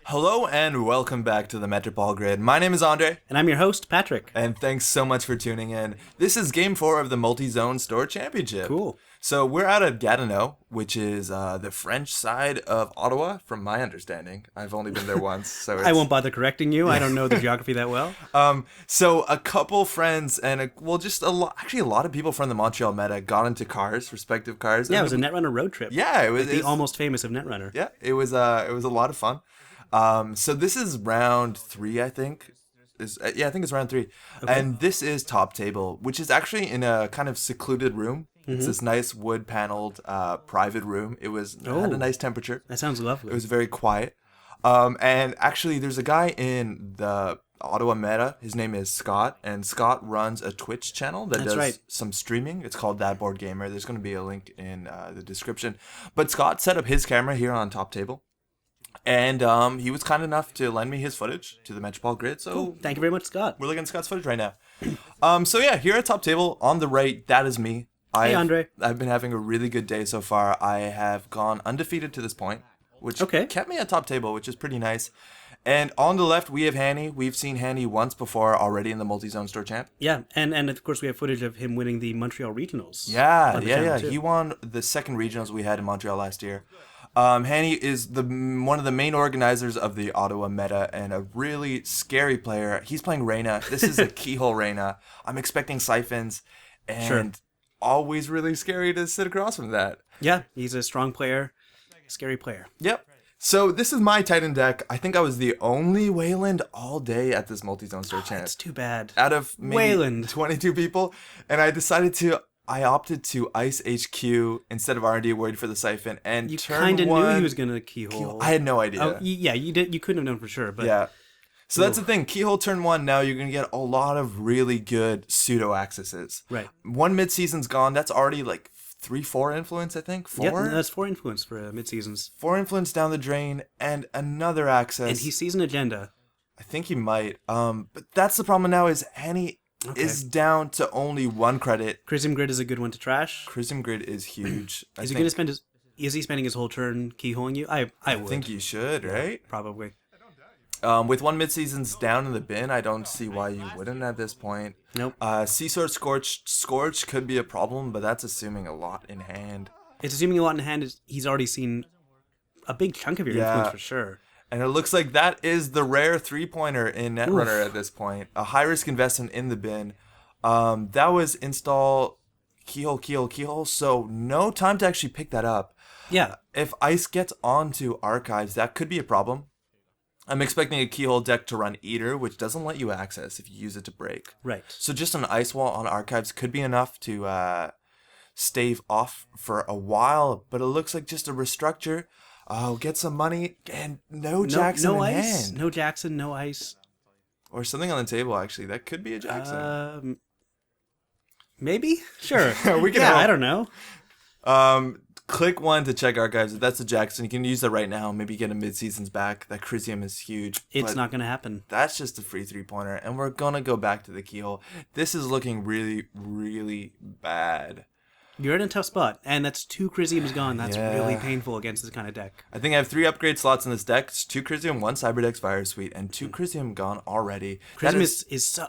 Hello and welcome back to the Metropole Grid. My name is Andrej. And I'm your host, Patrick. And thanks so much for tuning in. This is Game 4 of the MultiZone Store Championship. Cool. So we're out at Gatineau, which is the French side of Ottawa, from my understanding. I've only been there once, so I won't bother correcting you. I don't know the geography that well. So a couple friends and a lot of people from the Montreal Meta got into cars, respective cars. Yeah, it was a Netrunner road trip. Yeah, it was the almost famous of Netrunner. Yeah, it was a lot of fun. So this is round 3, I think. I think it's round 3. Okay. And this is top table, which is actually in a kind of secluded room. Mm-hmm. It's this nice wood paneled private room. It had a nice temperature. That sounds lovely. It was very quiet. And actually there's a guy in the Ottawa Meta. His name is Scott, and Scott runs a Twitch channel that does some streaming. It's called That Board Gamer. There's going to be a link in the description. But Scott set up his camera here on top table. And he was kind enough to lend me his footage to the Metropole Grid. So cool. Thank you very much, Scott. We're looking at Scott's footage right now. So yeah, here at top table on the right, that is me. Hey, Andrej. I've been having a really good day so far. I have gone undefeated to this point, which kept me at top table, which is pretty nice. And on the left, we have Hany. We've seen Hany once before already in the MultiZone Store Champ. Yeah, and of course we have footage of him winning the Montreal Regionals. Yeah. He won the second regionals we had in Montreal last year. Hany is one of the main organizers of the Ottawa Meta and a really scary player. He's playing Reina. This is a Keyhole Reina. I'm expecting siphons, and always really scary to sit across from that. Yeah, he's a strong player, scary player. Yep. So this is my Titan deck. I think I was the only Weyland all day at this MultiZone Store Champ. That's too bad. Out of maybe Weyland. 22 people, and I opted to ice HQ instead of R&D worried for the siphon, and you kind of knew he was going to keyhole. I had no idea. Oh, yeah, you did. You couldn't have known for sure, but yeah. So that's the thing. Keyhole turn 1. Now you're going to get a lot of really good pseudo accesses. Right. 1 mid-season's gone. That's already like 3-4 influence, I think. 4. Yeah, that's 4 influence for mid-seasons. 4 influence down the drain, and another access. And he sees an agenda. I think he might. But that's the problem now. Is Hany is down to only 1 credit. Chrism Grid is a good one to trash. Chrism Grid is huge. Is he going to spend his? Is he spending his whole turn keyholing you? I would. I think he should, right? Probably. With 1 mid-season's down in the bin, I don't see why you wouldn't at this point. Nope. Seasword Scorch could be a problem, but that's assuming a lot in hand. It's assuming a lot in hand. He's already seen a big chunk of your influence for sure. And it looks like that is the rare 3-pointer in Netrunner at this point. A high-risk investment in the bin. That was install Keyhole, so no time to actually pick that up. Yeah. If Ice gets onto Archives, that could be a problem. I'm expecting a Keyhole deck to run Eater, which doesn't let you access if you use it to break. Right. So just an Ice Wall on Archives could be enough to stave off for a while, but it looks like just a restructure. Get some money, and no Jackson in ice, hand. No Jackson, no ice. Or something on the table, actually. That could be a Jackson. Maybe? Sure. We can help. I don't know. Click 1 to check Archives. If that's a Jackson, you can use that right now. Maybe get a mid-seasons back. That Crisium is huge. It's not going to happen. That's just a free 3-pointer, and we're going to go back to the Keyhole. This is looking really, really bad. You're in a tough spot, and that's 2 Crisiums gone. That's really painful against this kind of deck. I think I have 3 upgrade slots in this deck. It's 2 Crisium, 1 Cyberdex Fire Suite, and 2 Crisium gone already. Crisium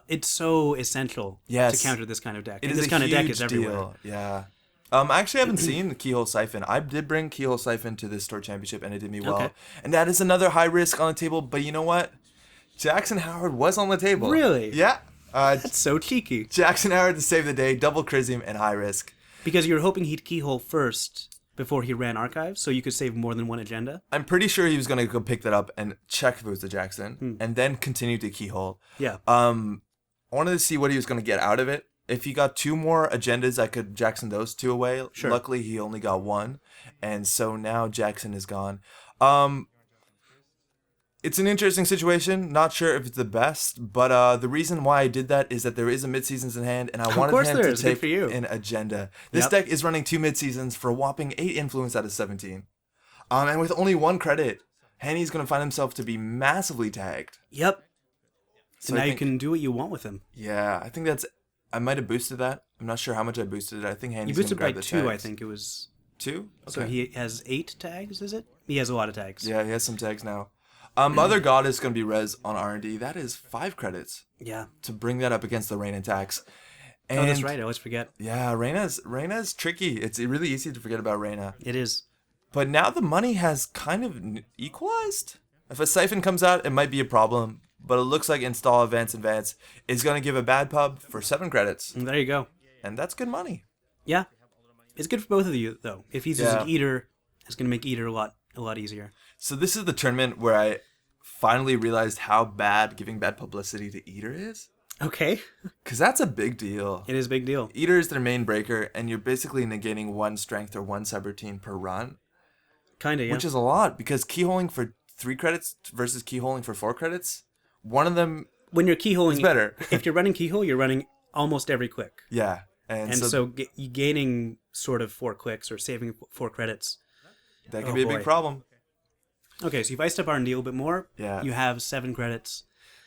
is so essential to counter this kind of deck. It is this kind of deck is everywhere. Deal. Yeah. I actually haven't seen the Keyhole Siphon. I did bring Keyhole Siphon to this Store Championship, and it did me well. Okay. And that is another high risk on the table, but you know what? Jackson Howard was on the table. Really? Yeah. That's so cheeky. Jackson Howard to save the day, double Crisium and high risk. Because you were hoping he'd keyhole first before he ran Archives, so you could save more than 1 agenda? I'm pretty sure he was going to go pick that up and check if it was a Jackson, and then continue to keyhole. Yeah. I wanted to see what he was going to get out of it. If he got 2 more agendas, I could Jackson those 2 away. Sure. Luckily, he only got 1, and so now Jackson is gone. It's an interesting situation. Not sure if it's the best, but the reason why I did that is that there is a mid-seasons in hand, and I wanted him to take an agenda. This deck is running 2 mid-seasons for a whopping 8 influence out of 17. And with only 1 credit, Hany's going to find himself to be massively tagged. Yep. So now you can do what you want with him. Yeah, I think I might have boosted that. I'm not sure how much I boosted it. I think Hany's going to grab the tags. You boosted by 2, tags. I think it was. 2? Okay. So he has 8 tags, is it? He has a lot of tags. Yeah, he has some tags now. Mother God is going to be res on R&D. That is 5 credits Yeah. to bring that up against the Reina tax. Oh, that's right. I always forget. Yeah, Reina's tricky. It's really easy to forget about Reina. It is. But now the money has kind of equalized. If a siphon comes out, it might be a problem. But it looks like install advance is going to give a bad pub for 7 credits. And there you go. And that's good money. Yeah. It's good for both of you, though. If he's using Eater, it's going to make Eater a lot easier. So this is the tournament where I finally realized how bad giving bad publicity to Eater is. Okay. Because that's a big deal. It is a big deal. Eater is their main breaker, and you're basically negating 1 strength or 1 subroutine per run. Kind of, yeah. Which is a lot, because keyholing for 3 credits versus keyholing for 4 credits, one of them when you're keyholing, is better. If you're running keyhole, you're running almost every click. Yeah. And so you gaining sort of 4 clicks or saving 4 credits. That can be a big problem. Okay, so you've iced up R&D a little bit more. Yeah. You have 7 credits.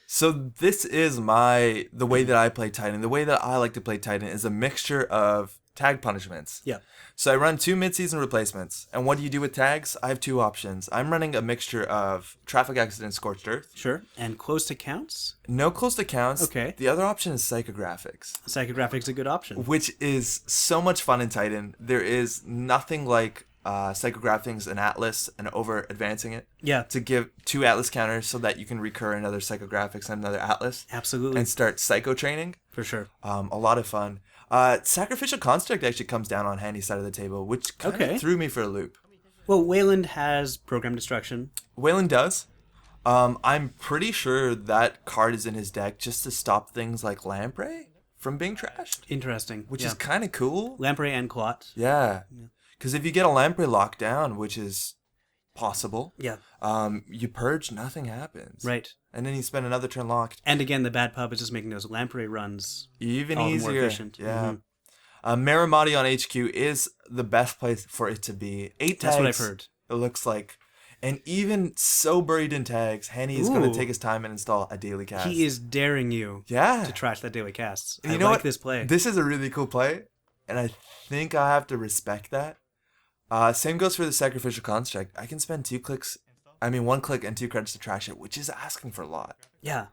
So this is the way that I play Titan. The way that I like to play Titan is a mixture of tag punishments. Yeah. So I run 2 mid-season replacements. And what do you do with tags? I have 2 options. I'm running a mixture of traffic accident scorched earth. Sure. And close to counts? No close to counts. Okay. The other option is psychographics. Psychographics is a good option. Which is so much fun in Titan. There is nothing like psychographics and Atlas and over advancing it. Yeah. To give 2 Atlas counters so that you can recur another psychographics and another Atlas. Absolutely. And start psycho training. For sure. A lot of fun. Sacrificial Construct actually comes down on Hany's side of the table, which kind of threw me for a loop. Well, Weyland has Program Destruction. Weyland does. I'm pretty sure that card is in his deck just to stop things like Lamprey from being trashed. Interesting. Which is kind of cool. Lamprey and Clot. Yeah. Because if you get a Lamprey locked down, which is possible, you purge, nothing happens. Right. And then you spend another turn locked. And again, the bad pub is just making those Lamprey runs even all easier. More efficient. Yeah. Marimati on HQ is the best place for it to be. 8 tags. That's what I've heard. It looks like. And even so buried in tags, Hany is going to take his time and install a daily cast. He is daring you to trash that daily cast. I like this play. This is a really cool play, and I think I have to respect that. Same goes for the Sacrificial Construct. I can spend 1 click and 2 credits to trash it, which is asking for a lot. Yeah.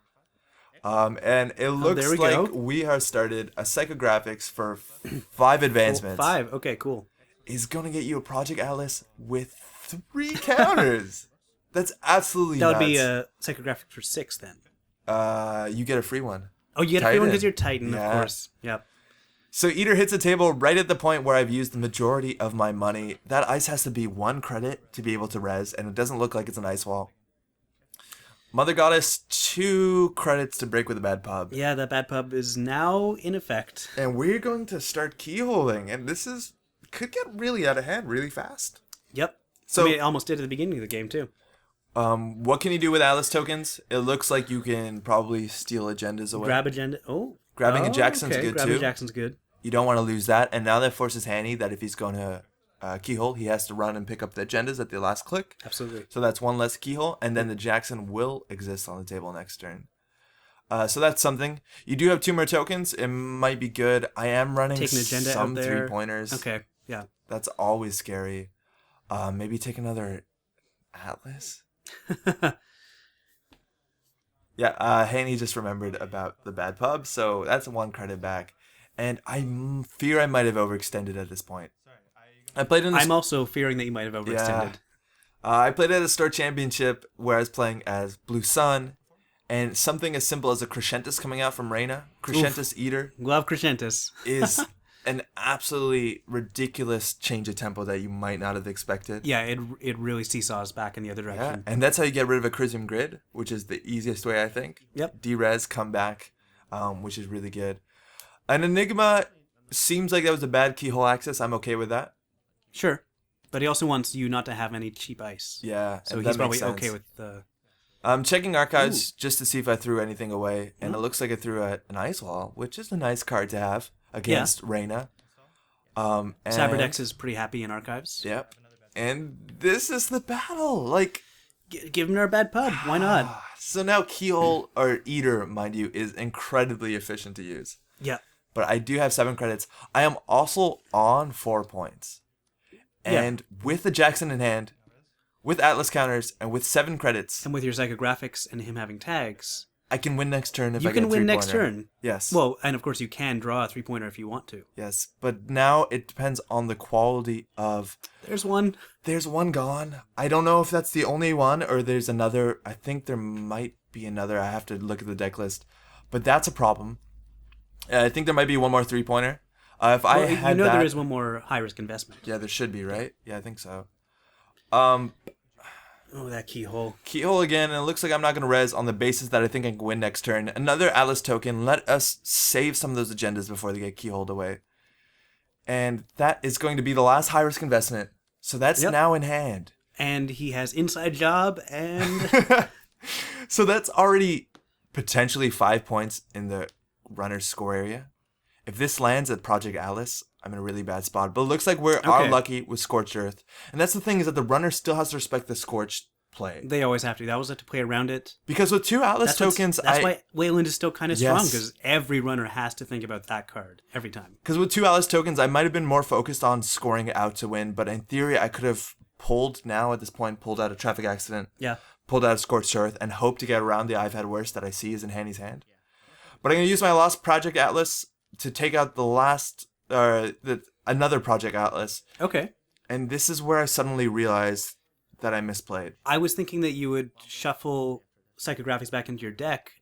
And it looks like we have started a psychographics for 5 advancements. 5, okay, cool. Is going to get you a Project Atlas with 3 counters. That's absolutely nuts. That would be a psychographic for 6 then. You get a free one. Oh, you get a free one because you're Titan, of course. Yep. So Eater hits the table right at the point where I've used the majority of my money. That ice has to be 1 credit to be able to res, and it doesn't look like it's an ice wall. Mother Goddess, 2 credits to break with a bad pub. Yeah, that bad pub is now in effect. And we're going to start keyholing, and this could get really out of hand really fast. Yep. So it almost did at the beginning of the game, too. What can you do with Atlas tokens? It looks like you can probably steal agendas away. Grab agenda. Oh. Grabbing a Jackson's good, Grabbing too. a Jackson's good. You don't want to lose that. And now that forces Hany that if he's going to keyhole, he has to run and pick up the agendas at the last click. Absolutely. So that's 1 less keyhole. And then the Jackson will exist on the table next turn. So that's something. You do have 2 more tokens. It might be good. I am running Taking agenda some out there. 3-pointers. Okay, yeah. That's always scary. Maybe take another Atlas. Yeah, Hany just remembered about the bad pub, so that's 1 credit back. And I fear I might have overextended at this point. I'm also fearing that you might have overextended. Yeah. I played at a store championship where I was playing as Blue Sun, and something as simple as a Crescentus coming out from Reina, Crescentus Eater. Love Crescentus. Is an absolutely ridiculous change of tempo that you might not have expected. Yeah, it really seesaws back in the other direction. Yeah, and that's how you get rid of a Crisium Grid, which is the easiest way, I think. Yep. D-res, come back, which is really good. An Enigma seems like that was a bad keyhole access. I'm okay with that. Sure. But he also wants you not to have any cheap ice. Yeah. So he's probably okay with the... I'm checking archives just to see if I threw anything away, and it looks like I threw an Ice Wall, which is a nice card to have against Reina. Cyberdex is pretty happy in archives. Yep. And this is the battle. Like, give him our bad pub. Why not? So now Keyhole, or Eater, mind you, is incredibly efficient to use. Yeah. But I do have 7 credits. I am also on 4 points. And with the Jackson in hand, with Atlas counters and with 7 credits. And with your psychographics and him having tags, I can win next turn if you I get a 3-pointer. can win next turn. Yes. Well, and of course you can draw a 3-pointer if you want to. Yes, but now it depends on the quality of... There's one. There's one gone. I don't know if that's the only one or there's another. I think there might be another. I have to look at the deck list. But that's a problem. I think there might be one more 3-pointer. If I had that, there is one more high-risk investment. Yeah, there should be, right? Yeah, I think so. Oh, that keyhole. Keyhole again, and it looks like I'm not going to res on the basis that I think I can win next turn. Another Atlas token. Let us save some of those agendas before they get keyholed away. And that is going to be the last high-risk investment. So that's now in hand. And he has inside job and... So that's already potentially 5 points in the runner's score area. If this lands at Project Atlas, I'm in a really bad spot. But it looks like we are lucky with Scorched Earth. And that's the thing, is that the runner still has to respect the Scorched play. They always have to. They always have to play around it. Because with 2 Atlas tokens... That's why Weyland is still kind of strong, because every runner has to think about that card every time. Because with 2 Atlas tokens, I might have been more focused on scoring it out to win. But in theory, I could have pulled out a traffic accident. Yeah. Pulled out a Scorched Earth and hope to get around the I've Had Worse that I see is in Hany's hand. But I'm going to use my last Project Atlas to take out the last, another Project Atlas. Okay. And this is where I suddenly realized that I misplayed. I was thinking that you would shuffle psychographics back into your deck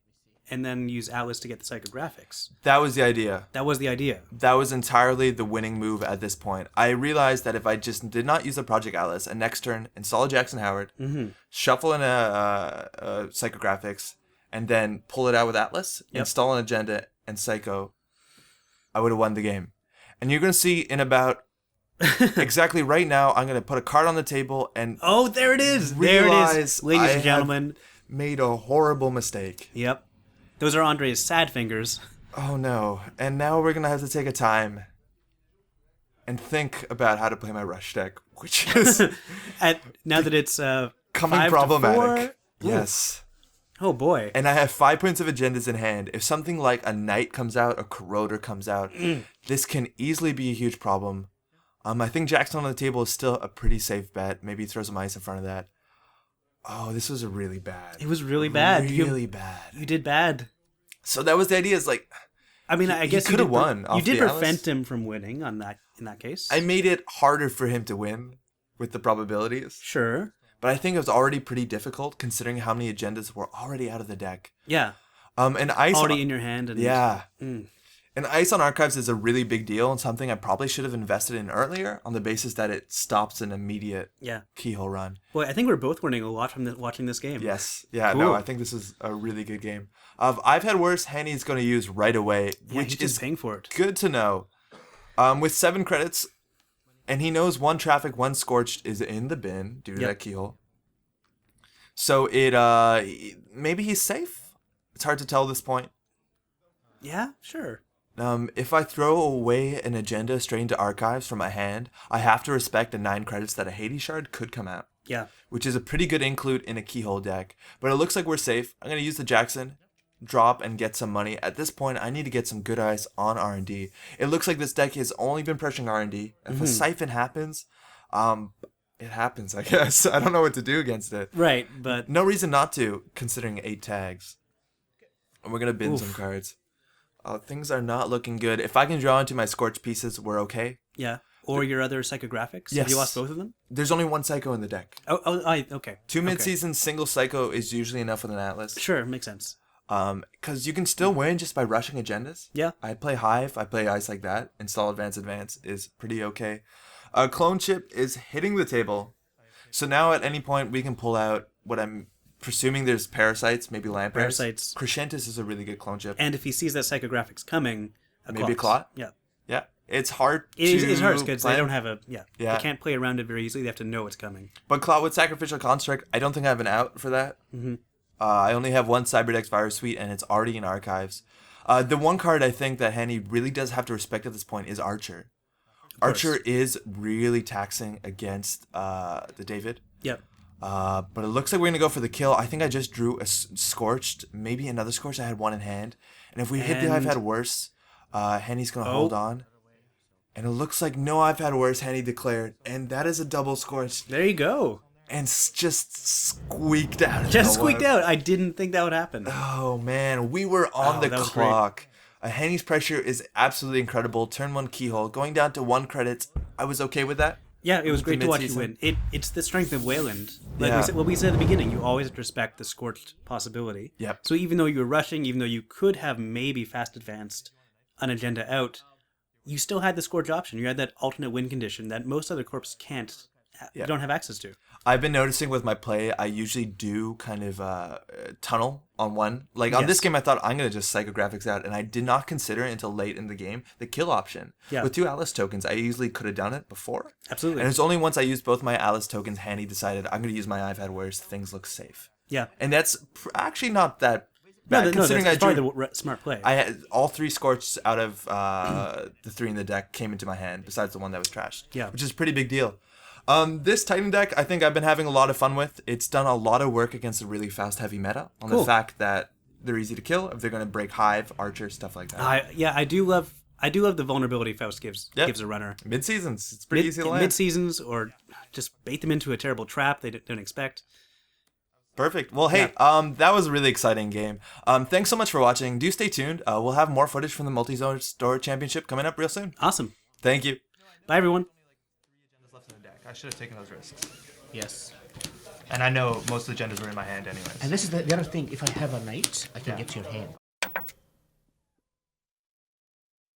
and then use Atlas to get the psychographics. That was the idea. That was the idea. That was entirely the winning move at this point. I realized that if I just did not use the Project Atlas, and next turn install a Jackson Howard, shuffle in a psychographics, and then pull it out with Atlas, install an agenda, and Psycho, I would have won the game. And you're going to see in about exactly right now, I'm going to put a card on the table and... Oh, there it is! There it is, ladies and gentlemen. Made a horrible mistake. Yep. Those are Andre's sad fingers. Oh no. And now we're going to have to take a time and think about how to play my rush deck, which is... now that it's coming problematic. Yes. Oh boy. And I have 5 points of agendas in hand. If something like a Knight comes out, a Corroder comes out, this can easily be a huge problem. I think Jackson on the table is still a pretty safe bet. Maybe throw some ice in front of that. Oh, this was really bad. It was really bad. Really bad. You did bad. So that was the idea. Is like, I mean, I guess you could have won. You did prevent him from winning in that case. I made it harder for him to win with the probabilities. Sure. But I think it was already pretty difficult considering how many agendas were already out of the deck. Yeah. And ice already in your hand. And yeah. And ice on Archives is a really big deal and something I probably should have invested in earlier on the basis that it stops an immediate keyhole run. Well, I think we're both learning a lot from watching this game. Yes. Yeah, cool. No, I think this is a really good game. I've Had Worse, Hany's going to use right away, which is paying for it. Good to know. With 7 credits, and he knows 1 traffic, 1 scorched is in the bin due to that keyhole. So maybe he's safe. It's hard to tell at this point. Yeah, sure. If I throw away an agenda straight into Archives from my hand, I have to respect the 9 credits that a Hades Shard could come out. Yeah. Which is a pretty good include in a keyhole deck. But it looks like we're safe. I'm going to use the Jackson, drop, and get some money. At this point, I need to get some good ice on R&D. It looks like this deck has only been pressuring R&D. If a Siphon happens, it happens, I guess. I don't know what to do against it. Right, but... No reason not to, considering 8 tags. And we're going to bin some cards. Things are not looking good. If I can draw into my Scorch pieces, we're okay. Yeah. Or your other psychographics? Yes. Have you lost both of them? There's only 1 Psycho in the deck. Okay. 2 mid-season, single Psycho is usually enough with an Atlas. Sure, makes sense. Because you can still win just by rushing agendas. Yeah. I play Hive, I play Ice like that. Install Advance is pretty okay. Clone Chip is hitting the table. So now at any point we can pull out what I'm presuming there's Parasites, maybe Lampreys. Parasites. Crescentus is a really good clone chip. And if he sees that psychographics coming, maybe a Clot? Yeah. Yeah. It's hard It's hard because they don't have a... Yeah. They can't play around it very easily. They have to know it's coming. But Clot with Sacrificial Construct, I don't think I have an out for that. I only have 1 Cyberdex Virus Suite, and it's already in Archives. The one card I think that Hany really does have to respect at this point is Archer. Archer is really taxing against the David. Yep. But it looks like we're going to go for the kill. I think I just drew a Scorched, maybe another Scorched. I had 1 in hand. And if we hit the I've Had Worse, Hany's going to hold on. And it looks like no I've Had Worse, Hany declared. And that is a double Scorched. There you go. and just squeaked out. Just squeaked out. I didn't think that would happen. Oh man, we were on the clock. Hany's pressure is absolutely incredible. Turn 1 keyhole, going down to 1 credit. I was okay with that. Yeah, it was great to watch you win. It's the strength of Weyland. Like we said at the beginning, you always have to respect the scorched possibility. Yep. So even though you were rushing, even though you could have maybe fast advanced an agenda out, you still had the scorch option. You had that alternate win condition that most other corps can't. You don't have access to. I've been noticing with my play, I usually do kind of tunnel on one. Like on this game, I thought I'm going to just psychographics out, and I did not consider it until late in the game, the kill option. Yeah. With 2 Alice tokens, I easily could have done it before. Absolutely. And it's only once I used both my Alice tokens, Hany decided I'm going to use my I've had worse, things look safe. Yeah. And that's actually not that bad, considering that's probably the smart play. I had all 3 scorches out of the 3 in the deck came into my hand, besides the one that was trashed. Yeah. Which is a pretty big deal. This Titan deck, I think I've been having a lot of fun with. It's done a lot of work against a really fast heavy meta on the fact that they're easy to kill if they're going to break Hive, Archer, stuff like that. I do love the vulnerability Faust gives a runner. Mid seasons, it's pretty easy to land. Mid seasons, or just bait them into a terrible trap they don't expect. Perfect. Well, hey, that was a really exciting game. Thanks so much for watching. Do stay tuned. We'll have more footage from the MultiZone Store Championship coming up real soon. Awesome. Thank you. Bye, everyone. I should have taken those risks. Yes. And I know most of the agendas were in my hand anyways. And this is the other thing. If I have a knight, I can get to your hand.